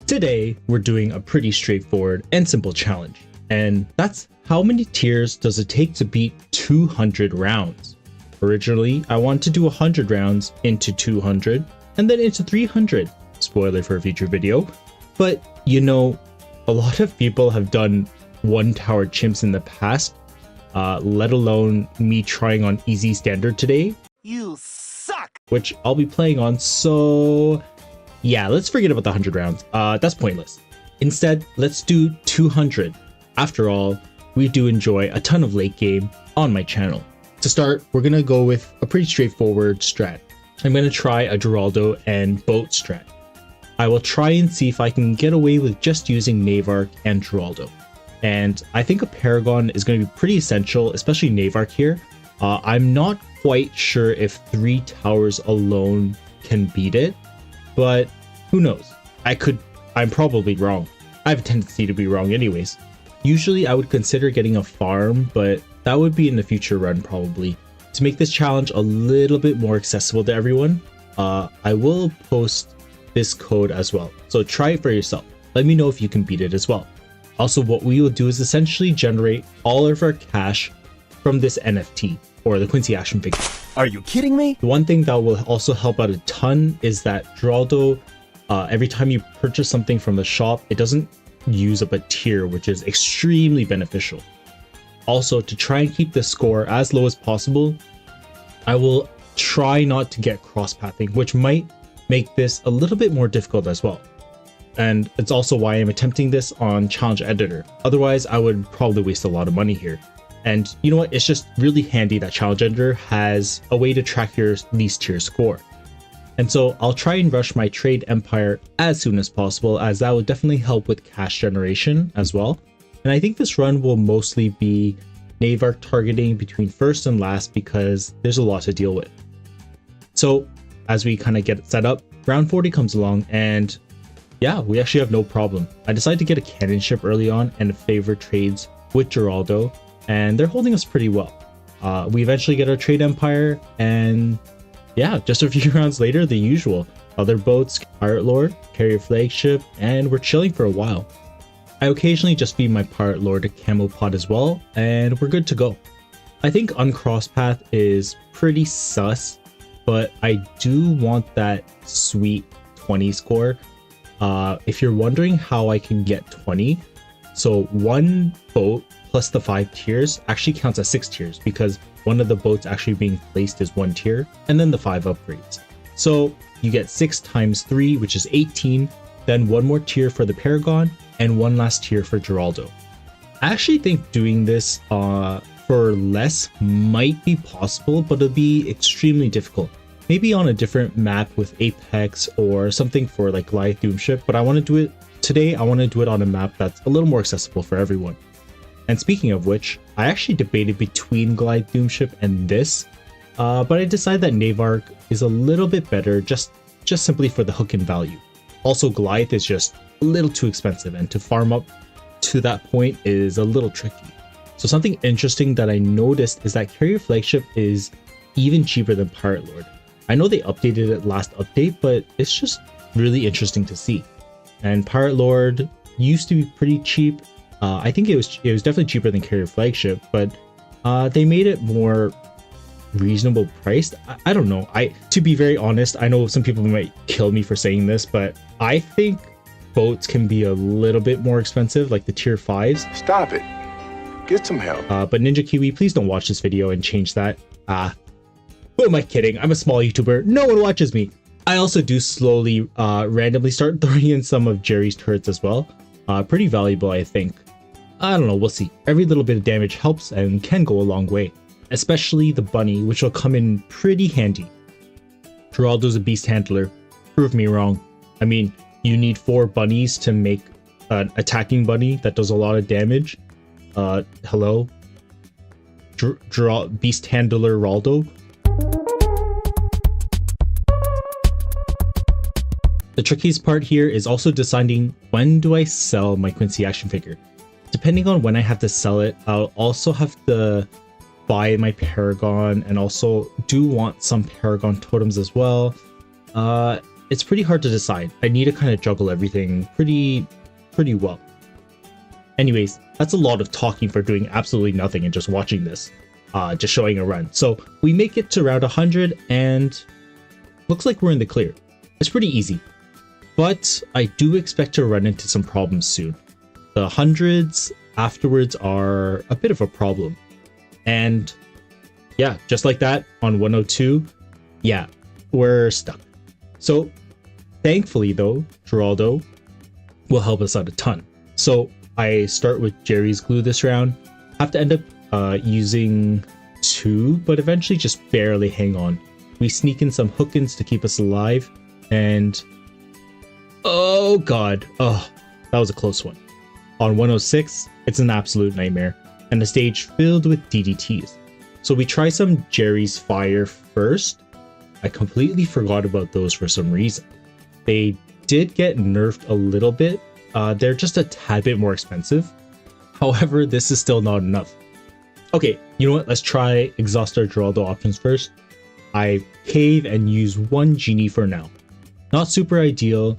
Today, we're doing a pretty straightforward and simple challenge, and that's how many tiers does it take to beat 200 rounds? Originally, I wanted to do 100 rounds into 200 and then into 300. Spoiler for a future video. But you know, a lot of people have done one tower chimps in the past, let alone me trying on easy standard today. You suck! Which I'll be playing on, so yeah, let's forget about the 100 rounds. That's pointless. Instead, let's do 200. After all, we do enjoy a ton of late game on my channel. To start, we're gonna go with a pretty straightforward strat. I'm gonna try a Geraldo and boat strat. I will try and see if I can get away with just using Knave Arc and Geraldo. And I think a Paragon is going to be pretty essential, especially Knave Arc here. I'm not quite sure if 3 towers alone can beat it, but who knows? I'm probably wrong. I have a tendency to be wrong anyways. Usually I would consider getting a farm, but that would be in the future run probably. To make this challenge a little bit more accessible to everyone, I will post this code as well. So try it for yourself. Let me know if you can beat it as well. Also, what we will do is essentially generate all of our cash from this NFT, or the Quincy action figure. Are you kidding me? The one thing that will also help out a ton is that Geraldo, every time you purchase something from the shop, it doesn't use up a tier, which is extremely beneficial. Also, to try and keep the score as low as possible, I will try not to get cross-pathing, which might make this a little bit more difficult as well. And it's also why I'm attempting this on Challenge Editor. Otherwise, I would probably waste a lot of money here. And you know what? It's just really handy that Challenge Editor has a way to track your least tier score. And so I'll try and rush my Trade Empire as soon as possible, as that will definitely help with cash generation as well. And I think this run will mostly be Knave Arc targeting between first and last because there's a lot to deal with. So as we kind of get it set up, round 40 comes along and yeah, we actually have no problem. I decided to get a cannon ship early on and favor trades with Geraldo, and they're holding us pretty well. We eventually get our Trade Empire, and yeah, just a few rounds later, the usual. Other boats, Pirate Lord, Carrier Flagship, and we're chilling for a while. I occasionally just feed my Pirate Lord a Camo Pod as well, and we're good to go. I think Uncross Path is pretty sus, but I do want that sweet 20 score. If you're wondering how I can get 20, so one boat plus the 5 tiers actually counts as 6 tiers because one of the boats actually being placed is 1 tier and then the 5 upgrades. So you get 6 times 3, which is 18, then 1 more tier for the Paragon and 1 last tier for Geraldo. I actually think doing this for less might be possible, but it'll be extremely difficult. Maybe on a different map with Apex or something for like Goliath Doomship, but I want to do it today. I want to do it on a map that's a little more accessible for everyone. And speaking of which, I actually debated between Goliath Doomship and this, but I decided that Knave Arc is a little bit better just simply for the hook and value. Also, Goliath is just a little too expensive, and to farm up to that point is a little tricky. So something interesting that I noticed is that Carrier Flagship is even cheaper than Pirate Lord. I know they updated it last update, but it's just really interesting to see. And Pirate Lord used to be pretty cheap. I think it was definitely cheaper than Carrier Flagship, but they made it more reasonable priced. I don't know. To be very honest, I know some people might kill me for saying this, but I think boats can be a little bit more expensive, like the tier 5s. Stop it. Get some help. But Ninja Kiwi, please don't watch this video and change that. Who am I kidding? I'm a small YouTuber. No one watches me. I also do slowly randomly start throwing in some of Jerry's turrets as well. Pretty valuable, I think. I don't know, we'll see. Every little bit of damage helps and can go a long way. Especially the bunny, which will come in pretty handy. Geraldo's a beast handler. Prove me wrong. I mean, you need 4 bunnies to make an attacking bunny that does a lot of damage. Hello? Beast handler Raldo? The trickiest part here is also deciding when do I sell my Quincy action figure. Depending on when I have to sell it, I'll also have to buy my Paragon and also do want some Paragon totems as well. it's pretty hard to decide. I need to kind of juggle everything pretty well. Anyways, that's a lot of talking for doing absolutely nothing and just watching this, just showing a run. So we make it to round 100 and looks like we're in the clear. It's pretty easy, but I do expect to run into some problems soon. The hundreds afterwards are a bit of a problem. And yeah, just like that on 102, yeah, we're stuck. So thankfully though, Geraldo will help us out a ton. So I start with Jerry's glue this round. Have to end up using 2, but eventually just barely hang on. We sneak in some hook-ins to keep us alive, and oh god, oh, that was a close one. On 106, it's an absolute nightmare, and a stage filled with DDTs. So we try some Jerry's Fire first. I completely forgot about those for some reason. They did get nerfed a little bit. They're just a tad bit more expensive. However, this is still not enough. Okay, you know what? Let's try exhaust our Geraldo options first. I cave and use 1 genie for now. Not super ideal.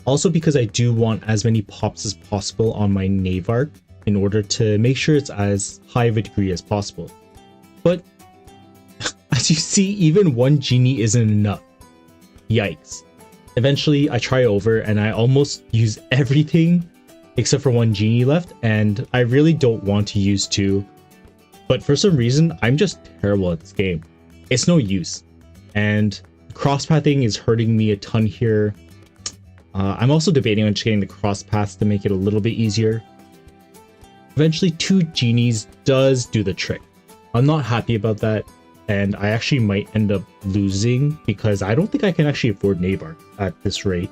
Also because I do want as many pops as possible on my Navark in order to make sure it's as high of a degree as possible. But as you see, even 1 genie isn't enough. Yikes. Eventually I try over and I almost use everything except for 1 genie left, and I really don't want to use 2. But for some reason, I'm just terrible at this game. It's no use. And cross-pathing is hurting me a ton here. I'm also debating on just getting the cross paths to make it a little bit easier. Eventually 2 genies does do the trick. I'm not happy about that, and I actually might end up losing because I don't think I can actually afford Navark at this rate.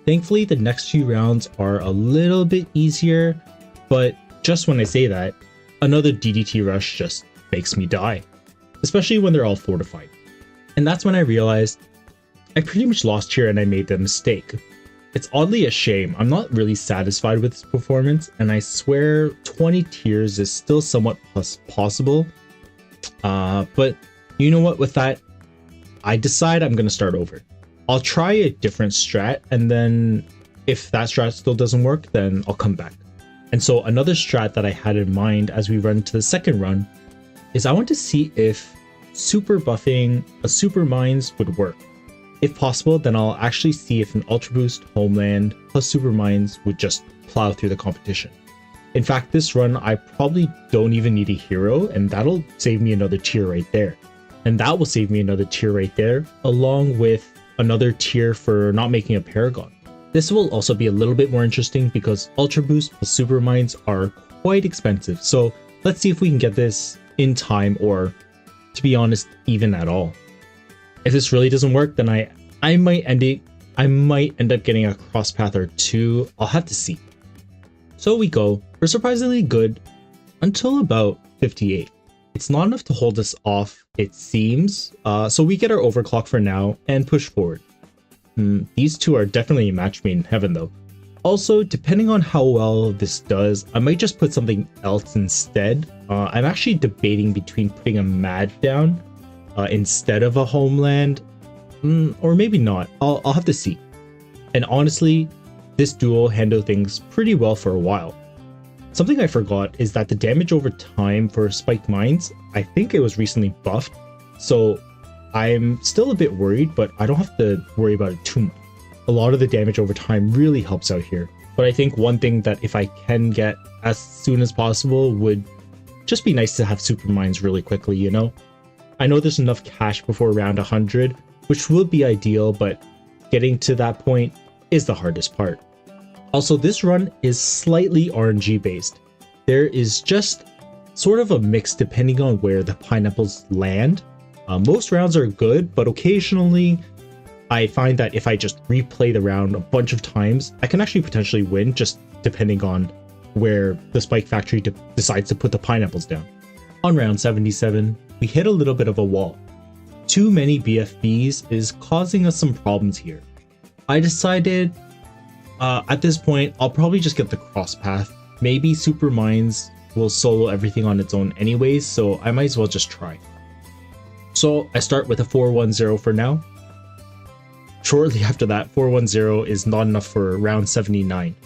Thankfully, the next few rounds are a little bit easier, but just when I say that, another DDT rush just makes me die, especially when they're all fortified. And that's when I realized I pretty much lost here and I made the mistake. It's oddly a shame. I'm not really satisfied with this performance, and I swear 20 tiers is still somewhat possible. But you know what, with that, I decide I'm going to start over. I'll try a different strat, and then if that strat still doesn't work, then I'll come back. And so another strat that I had in mind as we run to the second run is I want to see if super buffing a super mines would work. If possible, then I'll actually see if an Ultra Boost, Homeland, plus super mines would just plow through the competition. In fact, this run, I probably don't even need a hero, and that'll save me another tier right there. And that will save me another tier right there, along with another tier for not making a Paragon. This will also be a little bit more interesting because Ultra Boost plus Super Mines are quite expensive. So let's see if we can get this in time, or to be honest, even at all. If this really doesn't work, then I might end up getting a cross path or 2. I'll have to see. So we go. We're surprisingly good until about 58. It's not enough to hold us off, it seems. So we get our overclock for now and push forward. These 2 are definitely a match made in heaven though. Also, depending on how well this does, I might just put something else instead. I'm actually debating between putting a Mad down instead of a Homeland, or maybe not. I'll have to see. And honestly, this duo handled things pretty well for a while. Something I forgot is that the damage over time for Spiked Mines, I think it was recently buffed, so I'm still a bit worried, but I don't have to worry about it too much. A lot of the damage over time really helps out here, but I think one thing that if I can get as soon as possible would just be nice to have Super Mines really quickly, you know? I know there's enough cash before round 100, which would be ideal, but getting to that point is the hardest part. Also, this run is slightly RNG based. There is just sort of a mix depending on where the pineapples land. Most rounds are good, but occasionally I find that if I just replay the round a bunch of times, I can actually potentially win, just depending on where the Spike Factory decides to put the pineapples down. On round 77, we hit a little bit of a wall. Too many BFBs is causing us some problems here. I decided at this point, I'll probably just get the cross path. Maybe Super Mines will solo everything on its own anyways, so I might as well just try. So I start with a 4-1-0 for now. shortly after that, 410 is not enough for round 79.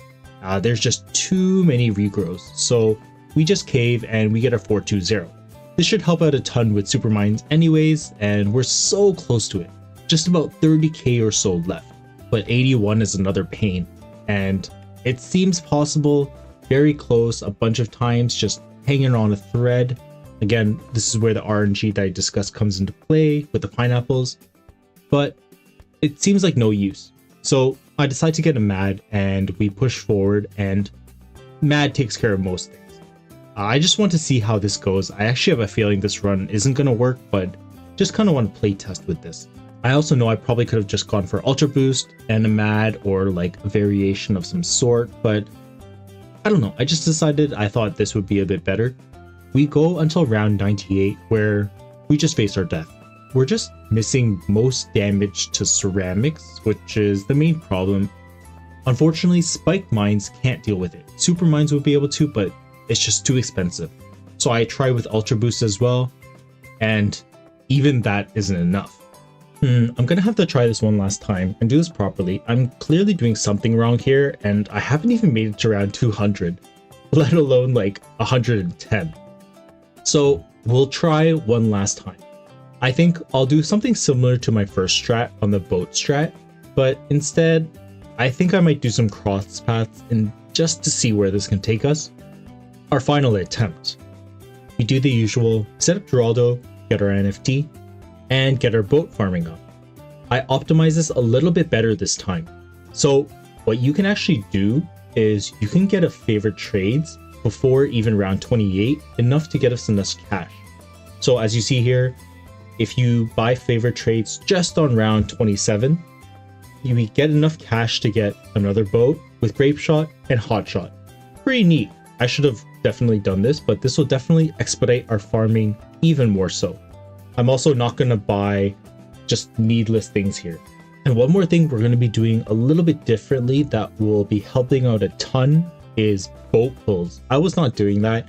There's just too many regrows, so we just cave and we get our 420. This should help out a ton with super mines anyways, and we're so close to it. Just about 30k or so left, but 81 is another pain, and it seems possible, very close a bunch of times, just hanging on a thread. Again, this is where the RNG that I discussed comes into play with the pineapples, but it seems like no use. So I decide to get a MAD and we push forward, and MAD takes care of most things. I just want to see how this goes. I actually have a feeling this run isn't going to work, but just kind of want to play test with this. I also know I probably could have just gone for Ultra Boost and a MAD or like a variation of some sort, but I don't know. I just decided I thought this would be a bit better. We go until round 98 where we just face our death. We're just missing most damage to ceramics, which is the main problem. Unfortunately, spiked mines can't deal with it. Super mines would be able to, but it's just too expensive. So I try with Ultra Boost as well, and even that isn't enough. I'm gonna have to try this one last time and do this properly. I'm clearly doing something wrong here, and I haven't even made it to around 200, let alone like 110. So we'll try one last time. I think I'll do something similar to my first strat on the boat strat, but instead, I think I might do some cross paths and just to see where this can take us. Our final attempt. We do the usual, set up Geraldo, get our NFT, and get our boat farming up. I optimize this a little bit better this time. So what you can actually do is you can get a favorite trades before even round 28, enough to get us enough cash. So as you see here, if you buy favorite trades just on round 27, you get enough cash to get another boat with Grape Shot and Hot Shot. Pretty neat. I should have definitely done this, but this will definitely expedite our farming even more so. I'm also not going to buy just needless things here. And one more thing we're going to be doing a little bit differently that will be helping out a ton is boat pulls. I was not doing that.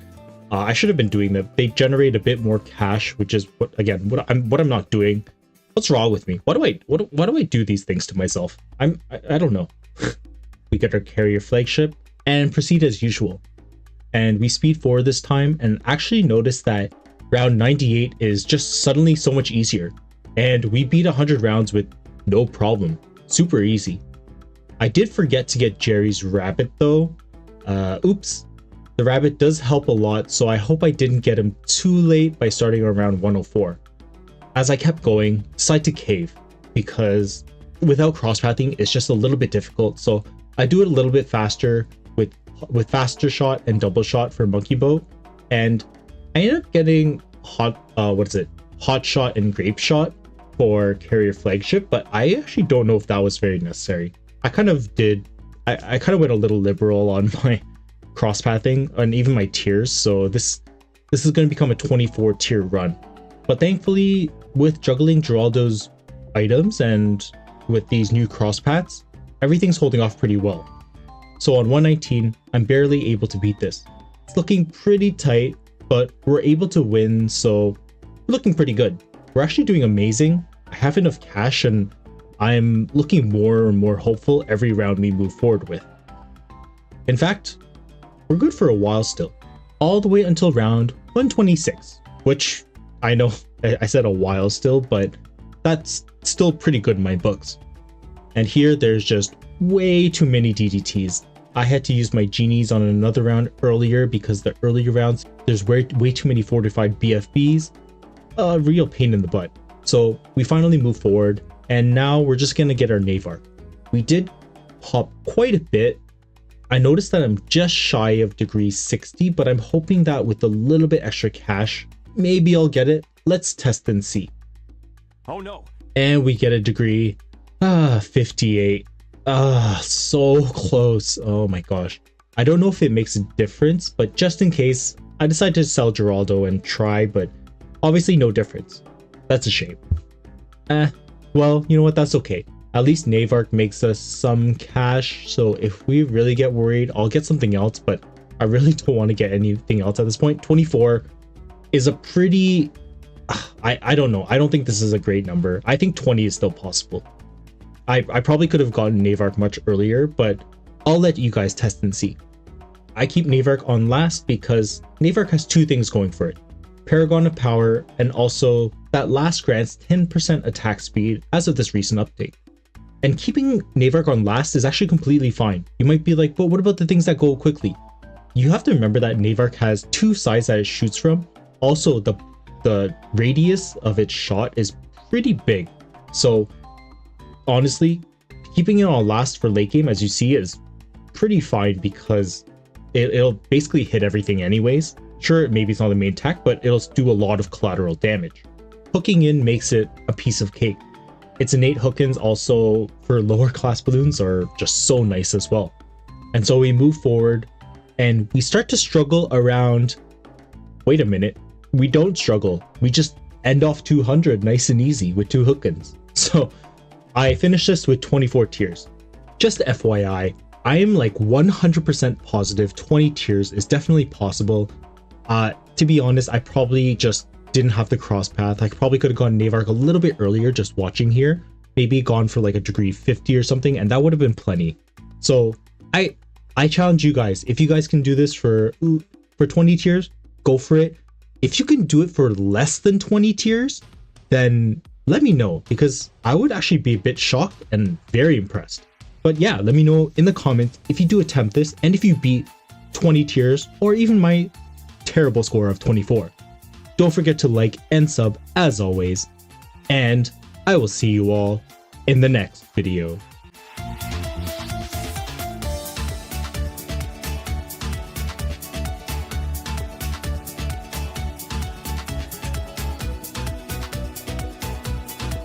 I should have been doing that. They generate a bit more cash, which is what I'm not doing. What's wrong with me? Why do I do these things to myself? I don't know. We get our carrier flagship and proceed as usual. And we speed forward this time and actually notice that round 98 is just suddenly so much easier. And we beat 100 rounds with no problem. Super easy. I did forget to get Jerry's rabbit though. Oops. The rabbit does help a lot, so I hope I didn't get him too late by starting around 104. As I kept going, decided to cave, because without crosspathing, it's just a little bit difficult, so I do it a little bit faster with faster shot and double shot for monkey boat, and I ended up getting hot shot and grape shot for carrier flagship, but I actually don't know if that was very necessary. I kind of went a little liberal on my crosspathing and even my tiers, so this is going to become a 24 tier run. But thankfully, with juggling Geraldo's items and with these new crosspaths, everything's holding off pretty well. So on 119, I'm barely able to beat this. It's looking pretty tight, but we're able to win, so we're looking pretty good. We're actually doing amazing. I have enough cash and I'm looking more and more hopeful every round we move forward with. In fact, we're good for a while still, all the way until round 126, which I know I said a while still, but that's still pretty good in my books. And here there's just way too many DDTs. I had to use my genies on another round earlier because the earlier rounds, there's way too many fortified BFBs. A real pain in the butt. So we finally move forward, and now we're just gonna get our Navark. We did hop quite a bit. I noticed that I'm just shy of degree 60, but I'm hoping that with a little bit extra cash, maybe I'll get it. Let's test and see. Oh no. And we get a degree 58. So close. Oh my gosh. I don't know if it makes a difference, but just in case, I decided to sell Geraldo and try, but obviously no difference. That's a shame. Well, you know what? That's okay. At least Navark makes us some cash, so if we really get worried, I'll get something else, but I really don't want to get anything else at this point. 24 is a pretty... I don't know. I don't think this is a great number. I think 20 is still possible. I probably could have gotten Navark much earlier, but I'll let you guys test and see. I keep Navark on last because Navark has two things going for it. Paragon of Power, and also that last grants 10% attack speed as of this recent update. And keeping Navark on last is actually completely fine. You might be like, but what about the things that go quickly? You have to remember that Navark has two sides that it shoots from. Also, the radius of its shot is pretty big. So honestly, keeping it on last for late game, as you see, is pretty fine because it'll basically hit everything anyways. Sure, maybe it's not the main attack, but it'll do a lot of collateral damage. Hooking in makes it a piece of cake. Its innate hook-ins also for lower class balloons are just so nice as well. And so we move forward and we start to struggle around, wait a minute, we don't struggle. We just end off 200 nice and easy with 2 hook-ins. So I finished this with 24 tiers. Just FYI, I am like 100% positive 20 tiers is definitely possible. To be honest, I probably just didn't have the cross path. I probably could have gone Navark a little bit earlier just watching here. Maybe gone for like a degree 50 or something, and that would have been plenty. So I challenge you guys, if you guys can do this for 20 tiers, go for it. If you can do it for less than 20 tiers, then let me know, because I would actually be a bit shocked and very impressed. But yeah, let me know in the comments if you do attempt this and if you beat 20 tiers or even my terrible score of 24. Don't forget to like and sub as always, and I will see you all in the next video.